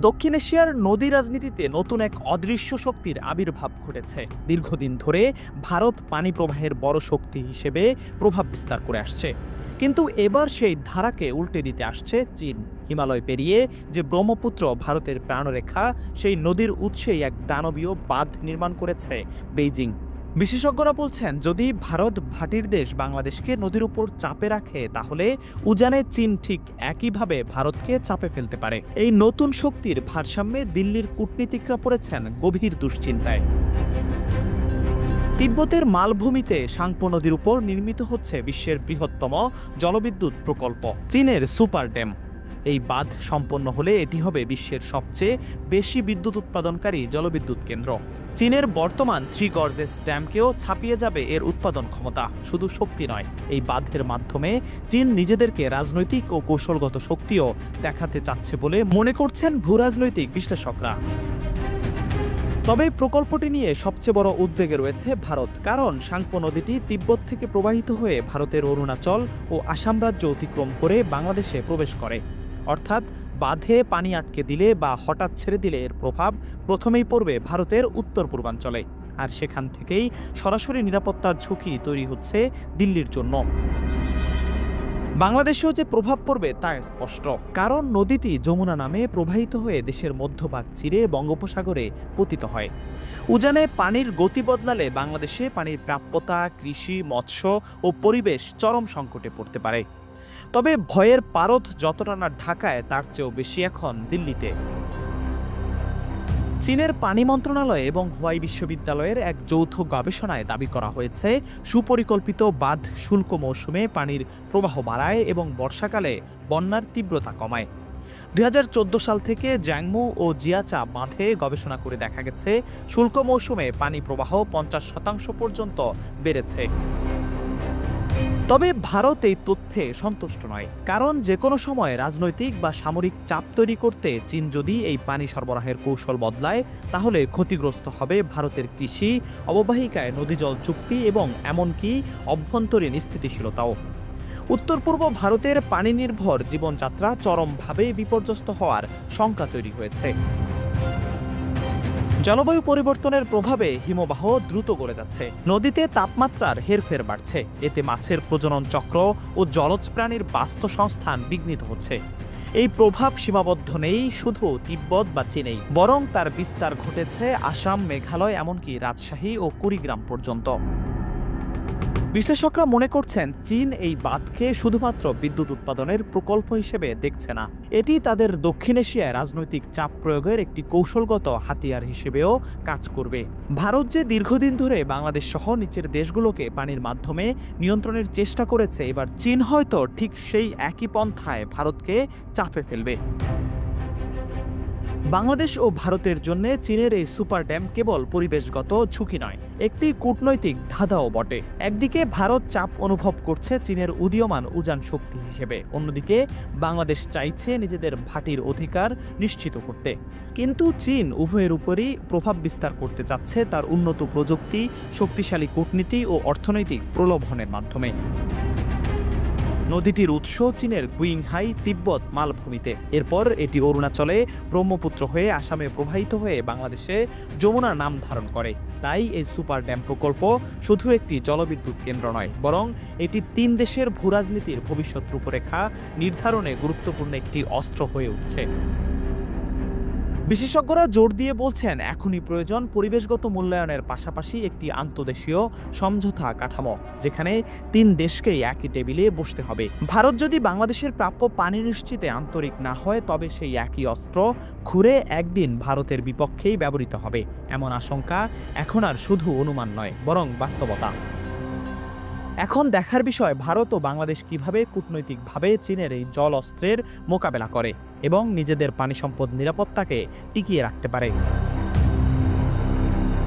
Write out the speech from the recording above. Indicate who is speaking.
Speaker 1: দক্ষিণ এশিয়ার নদী রাজনীতিতে নতুন এক অদৃশ্য শক্তির আবির্ভাব ঘটেছে। দীর্ঘদিন ধরে ভারত পানি প্রবাহের বড় শক্তি হিসেবে প্রভাব বিস্তার করে আসছে, কিন্তু এবার সেই ধারাকে উল্টে দিতে আসছে চীন। হিমালয় পেরিয়ে যে ব্রহ্মপুত্র ভারতের প্রাণরেখা, সেই নদীর উৎসেই এক দানবীয় বাঁধ নির্মাণ করেছে বেইজিং। বিশেষজ্ঞরা বলছেন, যদি ভারত ভাটির দেশ বাংলাদেশকে নদীর উপর চাপে রাখে, তাহলে উজানে চীন ঠিক একইভাবে ভারতকে চাপে ফেলতে পারে। এই নতুন শক্তির ভারসাম্যে দিল্লির কূটনীতিকরা পড়েছেন গভীর দুশ্চিন্তায়। তিব্বতের মালভূমিতে সাংপো নদীর উপর নির্মিত হচ্ছে বিশ্বের বৃহত্তম জলবিদ্যুৎ প্রকল্প, চীনের সুপার ড্যাম। এই বাঁধ সম্পন্ন হলে এটি হবে বিশ্বের সবচেয়ে বেশি বিদ্যুৎ উৎপাদনকারী জলবিদ্যুৎ কেন্দ্র। চীনের বর্তমান 3 গর্জেস ড্যামকেও ছাপিয়ে যাবে এর উৎপাদন ক্ষমতা। শুধু শক্তি নয়, এই বাঁধের মাধ্যমে চীন নিজেদেরকে রাজনৈতিক ও কৌশলগত শক্তিও দেখাতে চাচ্ছে বলে মনে করছেন ভূরাজনৈতিক বিশ্লেষকরা। তবে প্রকল্পটি নিয়ে সবচেয়ে বড় উদ্বেগে রয়েছে ভারত, কারণ সাংপো নদীটি তিব্বত থেকে প্রবাহিত হয়ে ভারতের অরুণাচল ও আসাম রাজ্য অতিক্রম করে বাংলাদেশে প্রবেশ করে। অর্থাৎ বাঁধে পানি আটকে দিলে বা হঠাৎ ছেড়ে দিলে এর প্রভাব প্রথমেই পড়বে ভারতের উত্তর পূর্বাঞ্চলে, আর সেখান থেকেই সরাসরি নিরাপত্তার ঝুঁকি তৈরি হচ্ছে দিল্লির জন্য। বাংলাদেশেও যে প্রভাব পড়বে তা স্পষ্ট, কারণ নদীটি যমুনা নামে প্রবাহিত হয়ে দেশের মধ্যভাগ চিরে বঙ্গোপসাগরে পতিত হয়। উজানে পানির গতি বদলালে বাংলাদেশে পানির প্রাপ্যতা, কৃষি, মৎস্য ও পরিবেশ চরম সংকটে পড়তে পারে। তবে ভয়ের পারদ যতটা না ঢাকায়, তার চেয়েও বেশি এখন দিল্লিতে। চীনের পানি মন্ত্রণালয় এবং হুয়াই বিশ্ববিদ্যালয়ের এক যৌথ গবেষণায় দাবি করা হয়েছে, সুপরিকল্পিত বাঁধ শুল্ক মৌসুমে পানির প্রবাহ বাড়ায় এবং বর্ষাকালে বন্যার তীব্রতা কমায়। 2014 সাল থেকে জ্যাংমু ও জিয়াচা বাঁধে গবেষণা করে দেখা গেছে, শুল্ক মৌসুমে পানি প্রবাহ 50% পর্যন্ত বেড়েছে। তবে ভারত এই তথ্যে সন্তুষ্ট নয়, কারণ যে কোনো সময় রাজনৈতিক বা সামরিক চাপ তৈরি করতে চীন যদি এই পানি সরবরাহের কৌশল বদলায়, তাহলে ক্ষতিগ্রস্ত হবে ভারতের কৃষি, অববাহিকায় নদীজল চুক্তি এবং এমনকি অভ্যন্তরীণ স্থিতিশীলতাও। উত্তর পূর্ব ভারতের পানি নির্ভর জীবনযাত্রা চরমভাবে বিপর্যস্ত হওয়ার শঙ্কা তৈরি হয়েছে। জলবায়ু পরিবর্তনের প্রভাবে হিমবাহ দ্রুত গলে যাচ্ছে, নদীতে তাপমাত্রার হেরফের বাড়ছে, এতে মাছের প্রজনন চক্র ও জলজ প্রাণীর বাস্তুসংস্থান বিঘ্নিত হচ্ছে। এই প্রভাব সীমাবদ্ধ নেই শুধু তিব্বত বা চীনেই, বরং তার বিস্তার ঘটেছে আসাম, মেঘালয়, এমনকি রাজশাহী ও কুড়িগ্রাম পর্যন্ত। বিশ্লেষকরা মনে করছেন, চীন এই বাঁধকে শুধুমাত্র বিদ্যুৎ উৎপাদনের প্রকল্প হিসেবে দেখছে না, এটি তাদের দক্ষিণ এশিয়ায় রাজনৈতিক চাপ প্রয়োগের একটি কৌশলগত হাতিয়ার হিসেবেও কাজ করবে। ভারত যে দীর্ঘদিন ধরে বাংলাদেশ সহ নিচের দেশগুলোকে পানির মাধ্যমে নিয়ন্ত্রণের চেষ্টা করেছে, এবার চীন হয়তো ঠিক সেই একই পন্থায় ভারতকে চাপে ফেলবে। বাংলাদেশ ও ভারতের জন্য চীনের এই সুপার ড্যাম কেবল পরিবেশগত ঝুঁকি নয়, একটি কূটনৈতিক ধাঁধাও বটে। একদিকে ভারত চাপ অনুভব করছে চীনের উদীয়মান উজান শক্তি হিসেবে, অন্যদিকে বাংলাদেশ চাইছে নিজেদের ভাটির অধিকার নিশ্চিত করতে। কিন্তু চীন উভয়ের উপরই প্রভাব বিস্তার করতে চাচ্ছে তার উন্নত প্রযুক্তি, শক্তিশালী কূটনীতি ও অর্থনৈতিক প্রলোভনের মাধ্যমে। নদীটির উৎস চীনের গুইংহাই তিব্বত মালভূমিতে, এরপর এটি অরুণাচলে ব্রহ্মপুত্র হয়ে আসামে প্রবাহিত হয়ে বাংলাদেশে যমুনা নাম ধারণ করে। তাই এই সুপার ড্যাম প্রকল্প শুধু একটি জলবিদ্যুৎ কেন্দ্র নয়, বরং এটি 3 দেশের ভূরাজনীতির ভবিষ্যৎ রূপরেখা নির্ধারণে গুরুত্বপূর্ণ একটি অস্ত্র হয়ে উঠছে। বিশেষজ্ঞরা জোর দিয়ে বলছেন, এখনই প্রয়োজন পরিবেশগত মূল্যায়নের পাশাপাশি একটি আন্তদেশীয় সমঝোতা কাঠামো, যেখানে 3 দেশকেই একই টেবিলে বসতে হবে। ভারত যদি বাংলাদেশের প্রাপ্য পানি নিশ্চিতে আন্তরিক না হয়, তবে সেই একই অস্ত্র ঘুরে একদিন ভারতের বিপক্ষেই ব্যবহৃত হবে। এমন আশঙ্কা এখন আর শুধু অনুমান নয়, বরং বাস্তবতা। এখন দেখার বিষয়, ভারত ও বাংলাদেশ কিভাবে কূটনৈতিকভাবে চীনের এই জল অস্ত্রের মোকাবেলা করে এবং নিজেদের পানি সম্পদ নিরাপত্তাকে টিকিয়ে রাখতে পারে।